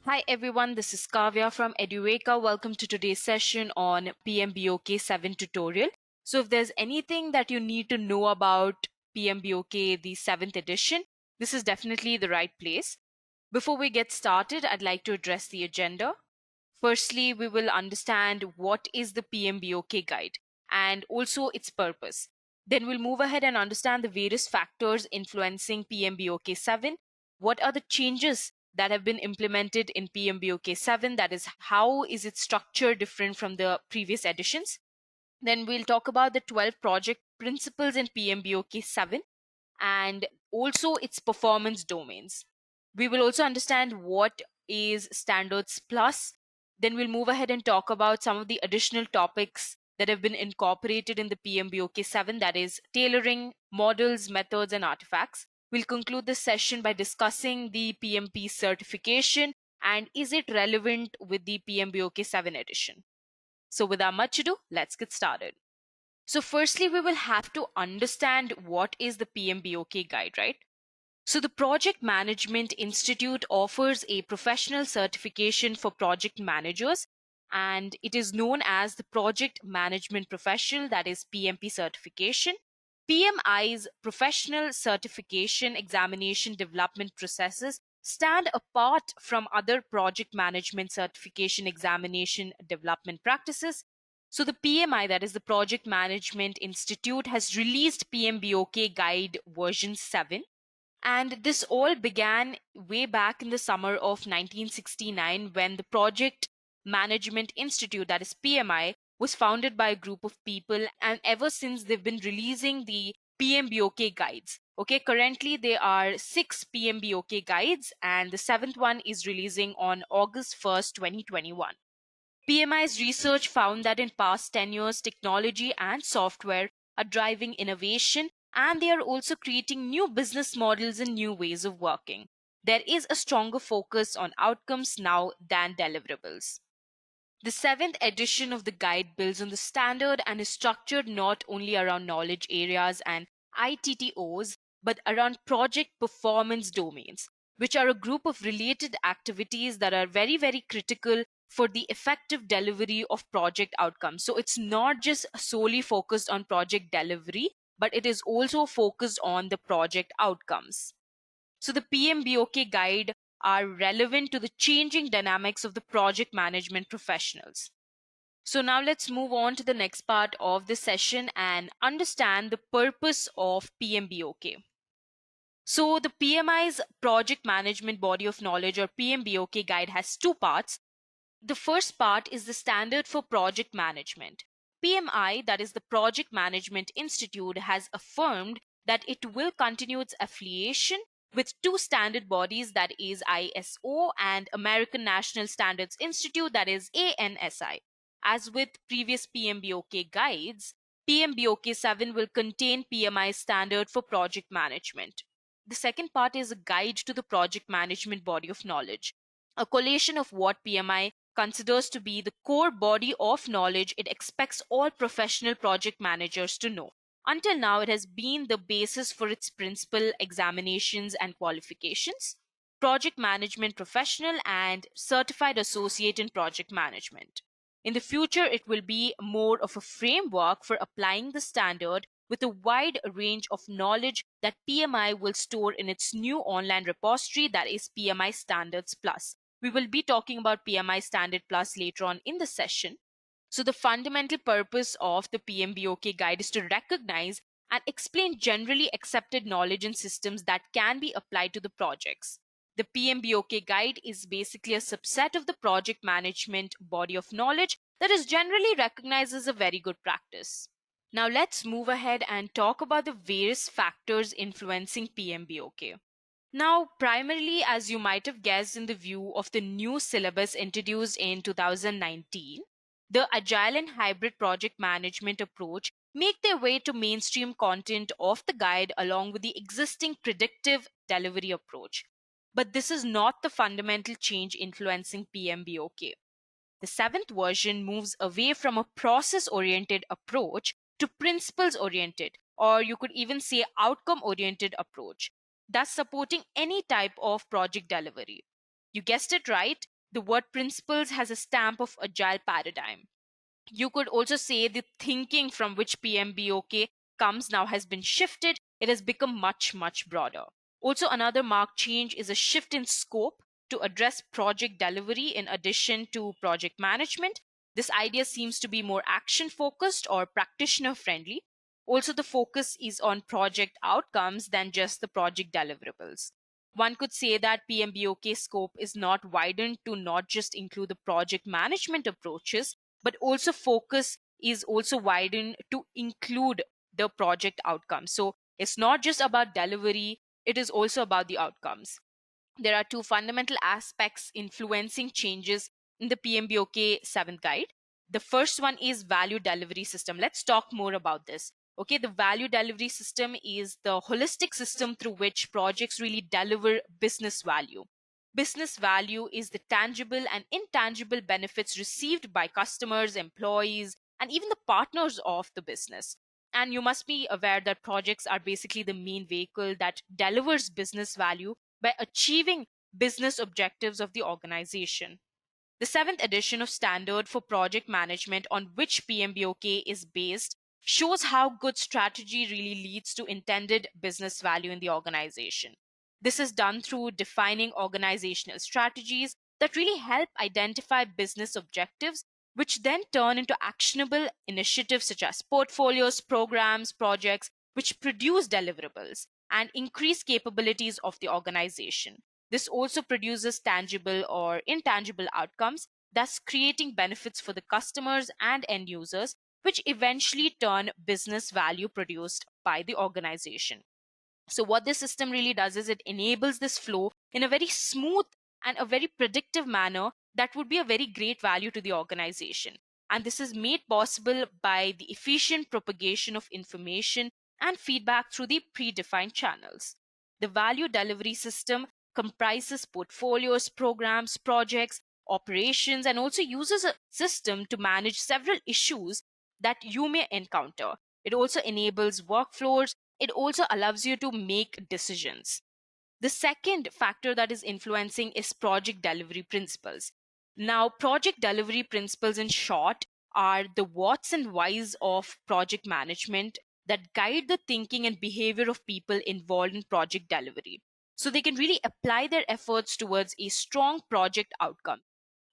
Hi everyone, this is Kavya from Edureka. Welcome to today's session on PMBOK 7 tutorial. So if there's anything that you need to know about PMBOK, the 7th edition, this is definitely the right place. Before we get started, I'd like to address the agenda. Firstly, we will understand what is the PMBOK guide and also its purpose. Then we'll move ahead and understand the various factors influencing PMBOK 7. What are the changes that have been implemented in PMBOK 7? That is, how is its structure different from the previous editions? Then we'll talk about the 12 project principles in PMBOK 7 and also its performance domains. We will also understand what is Standards Plus. Then we'll move ahead and talk about some of the additional topics that have been incorporated in the PMBOK 7, that is tailoring, models, methods, and artifacts. We'll conclude this session by discussing the PMP certification and is it relevant with the PMBOK 7 edition. So without much ado, let's get started. So firstly, we will have to understand what is the PMBOK guide, right? So the Project Management Institute offers a professional certification for project managers, and it is known as the Project Management Professional, that is PMP certification. PMI's professional certification examination development processes stand apart from other project management certification examination development practices. So the PMI, that is the Project Management Institute, has released PMBOK Guide version 7. And this all began way back in the summer of 1969 when the Project Management Institute, that is PMI, was founded by a group of people. And ever since, they've been releasing the PMBOK guides. Okay, currently there are 6 PMBOK guides, and the 7th one is releasing on August 1st, 2021. PMI's research found that in past 10 years, technology and software are driving innovation, and they are also creating new business models and new ways of working. There is a stronger focus on outcomes now than deliverables. The 7th edition of the guide builds on the standard and is structured not only around knowledge areas and ITTOs, but around project performance domains, which are a group of related activities that are very, very critical for the effective delivery of project outcomes. So it's not just solely focused on project delivery, but it is also focused on the project outcomes. So the PMBOK guide are relevant to the changing dynamics of the project management professionals. So now let's move on to the next part of the session and understand the purpose of PMBOK. So the PMI's Project Management Body of Knowledge or PMBOK guide has 2 parts. The first part is the standard for project management. PMI, that is the Project Management Institute, has affirmed that it will continue its affiliation with 2 standard bodies, that is ISO and American National Standards Institute, that is ANSI. As with previous PMBOK guides, PMBOK 7 will contain PMI standard for project management. The second part is a guide to the project management body of knowledge, a collation of what PMI considers to be the core body of knowledge it expects all professional project managers to know. Until now, it has been the basis for its principal examinations and qualifications, project management professional and certified associate in project management. In the future, it will be more of a framework for applying the standard with a wide range of knowledge that PMI will store in its new online repository, that is PMI Standards Plus. We will be talking about PMI Standard Plus later on in the session. So the fundamental purpose of the PMBOK guide is to recognize and explain generally accepted knowledge and systems that can be applied to the projects. The PMBOK guide is basically a subset of the project management body of knowledge that is generally recognized as a very good practice. Now let's move ahead and talk about the various factors influencing PMBOK. Now, primarily, as you might have guessed in the view of the new syllabus introduced in 2019, the agile and hybrid project management approach make their way to mainstream content of the guide along with the existing predictive delivery approach. But this is not the fundamental change influencing PMBOK. The 7th version moves away from a process-oriented approach to principles-oriented, or you could even say outcome-oriented approach, thus supporting any type of project delivery. You guessed it right, the word principles has a stamp of agile paradigm. You could also say the thinking from which PMBOK comes now has been shifted. It has become much, much broader. Also, another marked change is a shift in scope to address project delivery in addition to project management. This idea seems to be more action focused or practitioner friendly. Also, the focus is on project outcomes than just the project deliverables. One could say that PMBOK scope is not widened to not just include the project management approaches, but also focus is also widened to include the project outcomes. So it's not just about delivery, it is also about the outcomes. There are two fundamental aspects influencing changes in the PMBOK 7th guide. The first one is value delivery system. Let's talk more about this. Okay, the value delivery system is the holistic system through which projects really deliver business value. Business value is the tangible and intangible benefits received by customers, employees, and even the partners of the business. And you must be aware that projects are basically the main vehicle that delivers business value by achieving business objectives of the organization. The 7th edition of Standard for Project Management, on which PMBOK is based, shows how good strategy really leads to intended business value in the organization. This is done through defining organizational strategies that really help identify business objectives, which then turn into actionable initiatives such as portfolios, programs, projects, which produce deliverables and increase capabilities of the organization. This also produces tangible or intangible outcomes, thus creating benefits for the customers and end users, which eventually turn business value produced by the organization. So what this system really does is it enables this flow in a very smooth and a very predictive manner that would be a very great value to the organization. And this is made possible by the efficient propagation of information and feedback through the predefined channels. The value delivery system comprises portfolios, programs, projects, operations, and also uses a system to manage several issues that you may encounter. It also enables workflows. It also allows you to make decisions. The second factor that is influencing is project delivery principles. Now, project delivery principles, in short, are the whats and whys of project management that guide the thinking and behavior of people involved in project delivery. So they can really apply their efforts towards a strong project outcome.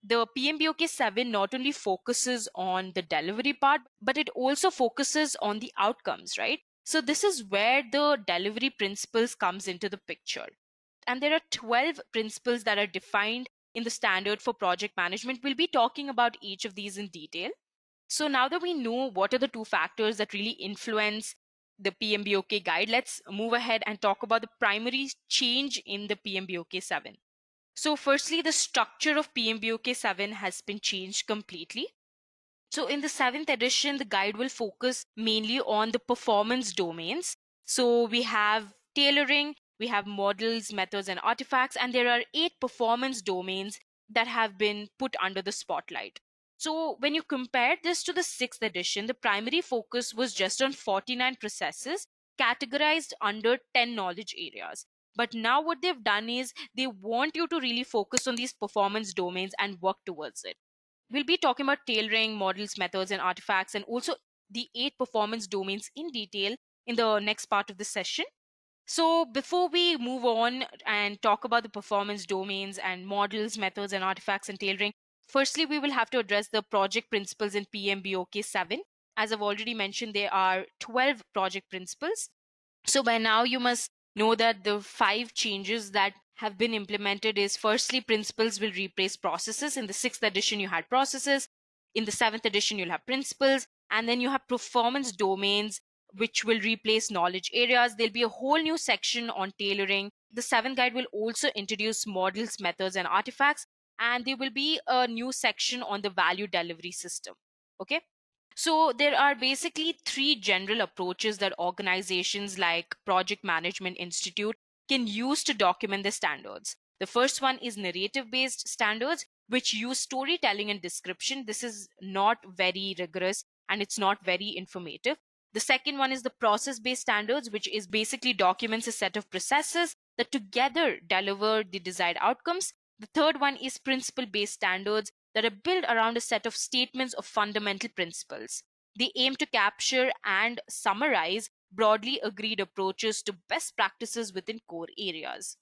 The PMBOK 7 not only focuses on the delivery part, but it also focuses on the outcomes, right? So this is where the delivery principles comes into the picture. And there are 12 principles that are defined in the standard for project management. We'll be talking about each of these in detail. So now that we know what are the two factors that really influence the PMBOK guide, let's move ahead and talk about the primary change in the PMBOK 7. So firstly, the structure of PMBOK 7 has been changed completely. So in the 7th edition, the guide will focus mainly on the performance domains. So we have tailoring, we have models, methods, and artifacts, and there are 8 performance domains that have been put under the spotlight. So when you compare this to the 6th edition, the primary focus was just on 49 processes categorized under 10 knowledge areas. But now what they've done is they want you to really focus on these performance domains and work towards it. We'll be talking about tailoring, models, methods, and artifacts, and also the 8 performance domains in detail in the next part of the session. So before we move on and talk about the performance domains and models, methods, and artifacts and tailoring, firstly, we will have to address the project principles in PMBOK 7. As I've already mentioned, there are 12 project principles. So by now, you must know that the 5 changes that have been implemented is firstly, principles will replace processes. In the 6th edition, you had processes. In the 7th edition, you'll have principles. And then you have performance domains, which will replace knowledge areas. There'll be a whole new section on tailoring. The 7th guide will also introduce models, methods, and artifacts. And there will be a new section on the value delivery system. Okay. So there are basically 3 general approaches that organizations like Project Management Institute can use to document the standards. The first one is narrative-based standards, which use storytelling and description. This is not very rigorous and it's not very informative. The second one is the process-based standards, which is basically documents a set of processes that together deliver the desired outcomes. The third one is principle-based standards that are built around a set of statements of fundamental principles. They aim to capture and summarize broadly agreed approaches to best practices within core areas.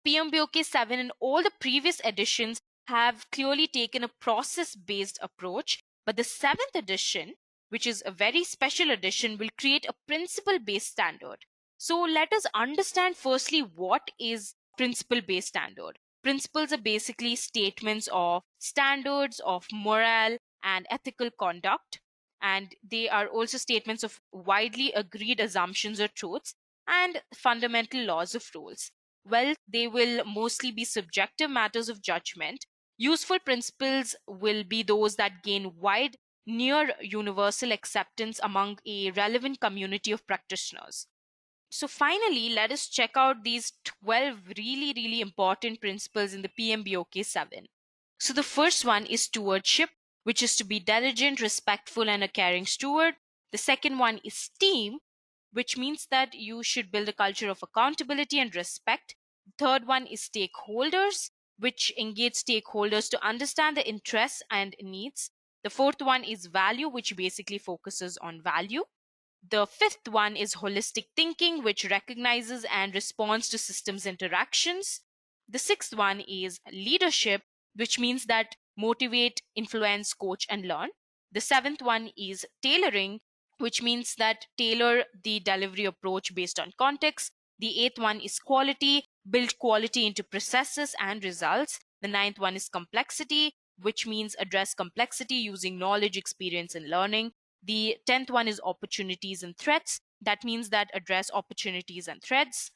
PMBOK 7 and all the previous editions have clearly taken a process-based approach, but the 7th edition, which is a very special edition, will create a principle-based standard. So let us understand firstly what is principle-based standard. Principles are basically statements of standards of moral and ethical conduct, and they are also statements of widely agreed assumptions or truths and fundamental laws of rules. Well, they will mostly be subjective matters of judgment. Useful principles will be those that gain wide, near universal acceptance among a relevant community of practitioners. So, finally, let us check out these 12 really, really important principles in the PMBOK 7. So, the first one is stewardship, which is to be diligent, respectful, and a caring steward. The second one is team, which means that you should build a culture of accountability and respect. The third one is stakeholders, which engage stakeholders to understand the interests and needs. The fourth one is value, which basically focuses on value. The fifth one is holistic thinking, which recognizes and responds to systems interactions. The sixth one is leadership, which means that motivate, influence, coach, and learn. The seventh one is tailoring, which means that tailor the delivery approach based on context. The eighth one is quality, build quality into processes and results. The ninth one is complexity, which means address complexity using knowledge, experience, and learning. The 10th one is opportunities and threats. That means that address opportunities and threats.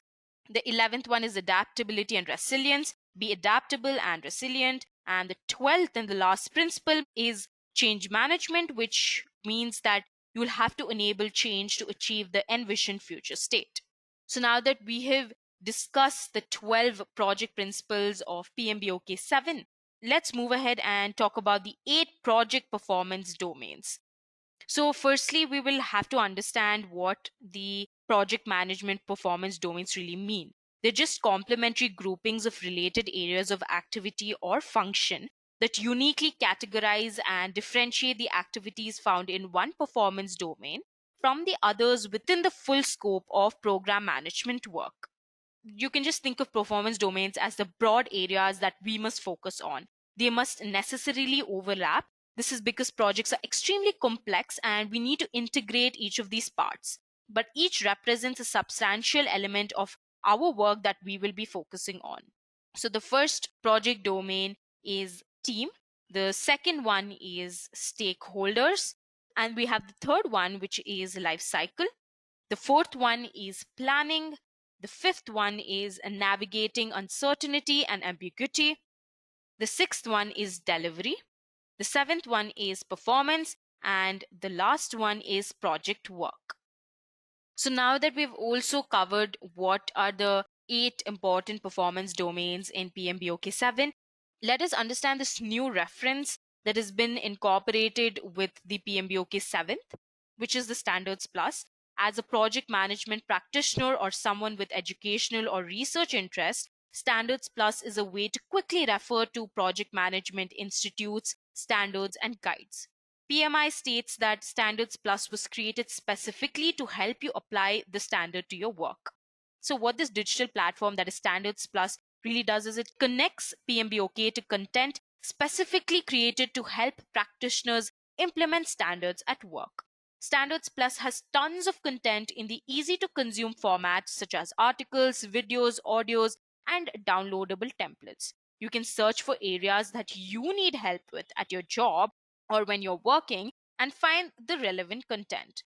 The 11th one is adaptability and resilience. Be adaptable and resilient. And the 12th and the last principle is change management, which means that you will have to enable change to achieve the envisioned future state. So now that we have discussed the 12 project principles of PMBOK 7, let's move ahead and talk about the 8 project performance domains. So, firstly, we will have to understand what the project management performance domains really mean. They're just complementary groupings of related areas of activity or function that uniquely categorize and differentiate the activities found in one performance domain from the others within the full scope of program management work. You can just think of performance domains as the broad areas that we must focus on. They must necessarily overlap. This is because projects are extremely complex and we need to integrate each of these parts. But each represents a substantial element of our work that we will be focusing on. So the first project domain is team. The second one is stakeholders. And we have the third one, which is life cycle. The fourth one is planning. The fifth one is navigating uncertainty and ambiguity. The sixth one is delivery. The seventh one is performance. And the last one is project work. So now that we've also covered what are the 8 important performance domains in PMBOK 7, let us understand this new reference that has been incorporated with the PMBOK 7th, which is the Standards Plus. As a project management practitioner or someone with educational or research interest, Standards Plus is a way to quickly refer to project management institutes, standards, and guides. PMI states that Standards Plus was created specifically to help you apply the standard to your work. So what this digital platform that is Standards Plus really does is it connects PMBOK to content specifically created to help practitioners implement standards at work. Standards Plus has tons of content in the easy to consume formats such as articles, videos, audios, and downloadable templates. You can search for areas that you need help with at your job or when you're working and find the relevant content.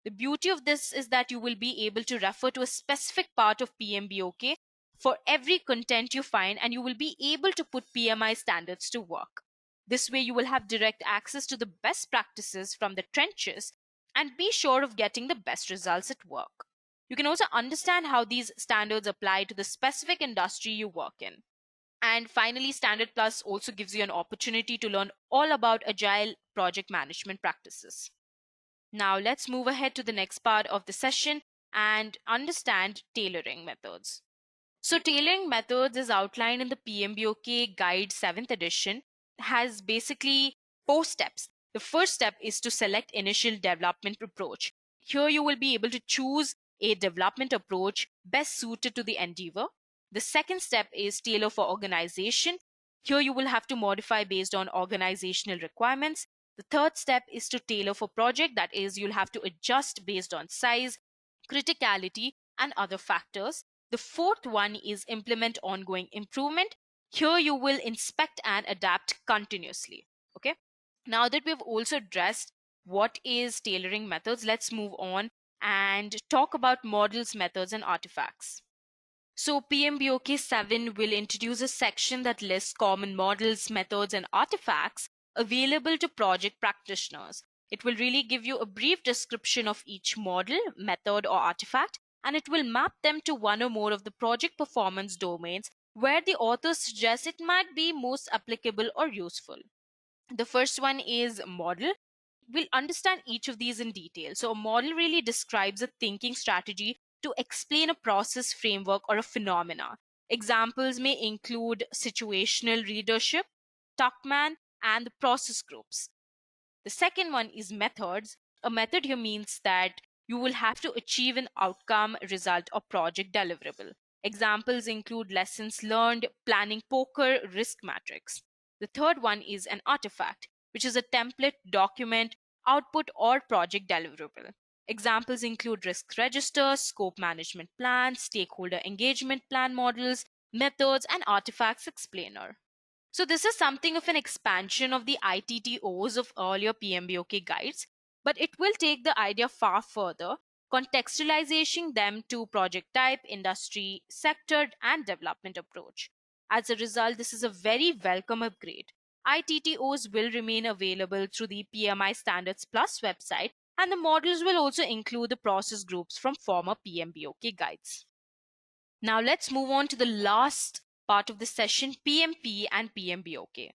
The beauty of this is that you will be able to refer to a specific part of PMBOK for every content you find, and you will be able to put PMI standards to work. This way, you will have direct access to the best practices from the trenches and be sure of getting the best results at work. You can also understand how these standards apply to the specific industry you work in. And finally, Standard Plus also gives you an opportunity to learn all about agile project management practices. Now, let's move ahead to the next part of the session and understand tailoring methods. So tailoring methods is outlined in the PMBOK Guide 7th edition, has basically 4 steps. The first step is to select initial development approach. Here you will be able to choose a development approach best suited to the endeavor. The second step is tailor for organization. Here you will have to modify based on organizational requirements. The third step is to tailor for project, that is, you'll have to adjust based on size, criticality, and other factors. The fourth one is implement ongoing improvement. Here you will inspect and adapt continuously. Okay. Now that we've also addressed what is tailoring methods, let's move on and talk about models, methods, and artifacts. So PMBOK 7 will introduce a section that lists common models, methods, and artifacts available to project practitioners. It will really give you a brief description of each model, method, or artifact, and it will map them to one or more of the project performance domains where the author suggests it might be most applicable or useful. The first one is model. We'll understand each of these in detail. So a model really describes a thinking strategy to explain a process, framework, or a phenomena. Examples may include situational readership, Tuckman, and the process groups. The second one is methods. A method here means that you will have to achieve an outcome, result, or project deliverable. Examples include lessons learned, planning poker, risk matrix. The third one is an artifact, which is a template, document, output, or project deliverable. Examples include risk register, scope management plan, stakeholder engagement plan models, methods, and artifacts explainer. So this is something of an expansion of the ITTOs of earlier PMBOK guides, but it will take the idea far further, contextualizing them to project type, industry, sector, and development approach. As a result, this is a very welcome upgrade. ITTOs will remain available through the PMI Standards Plus website, and the models will also include the process groups from former PMBOK guides. Now let's move on to the last part of the session, PMP and PMBOK.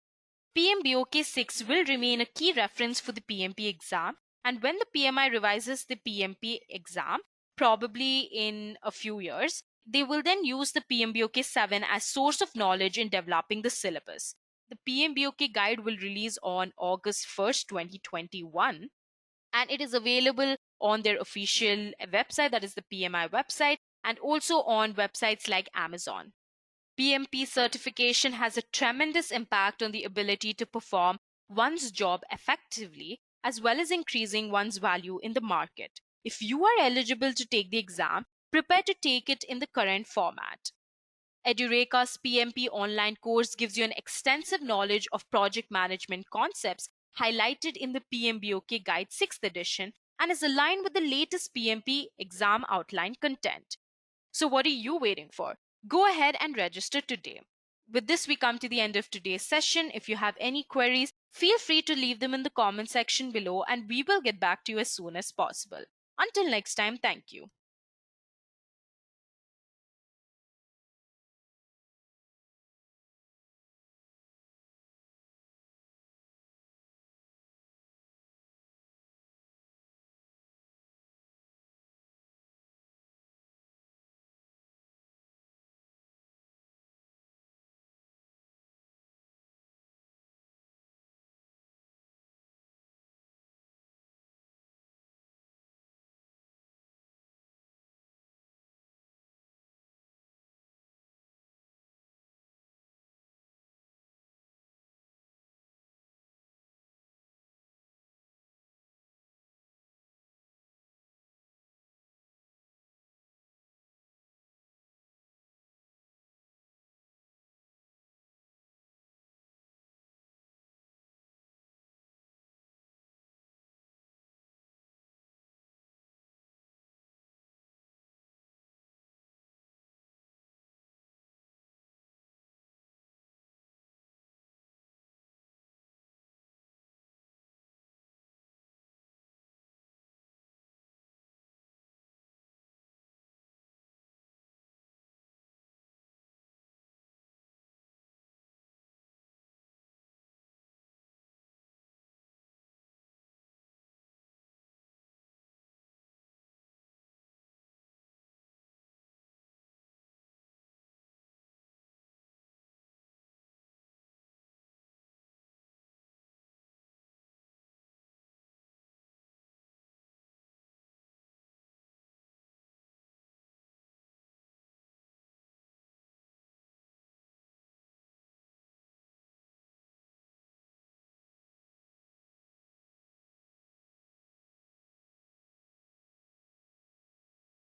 PMBOK 6 will remain a key reference for the PMP exam, and when the PMI revises the PMP exam, probably in a few years, they will then use the PMBOK 7 as source of knowledge in developing the syllabus. The PMBOK guide will release on August 1st, 2021, and it is available on their official website, that is the PMI website, and also on websites like Amazon. PMP certification has a tremendous impact on the ability to perform one's job effectively, as well as increasing one's value in the market. If you are eligible to take the exam, prepare to take it in the current format. Edureka's PMP online course gives you an extensive knowledge of project management concepts highlighted in the PMBOK Guide 6th edition and is aligned with the latest PMP exam outline content. So what are you waiting for? Go ahead and register today. With this, we come to the end of today's session. If you have any queries, feel free to leave them in the comment section below and we will get back to you as soon as possible. Until next time, thank you.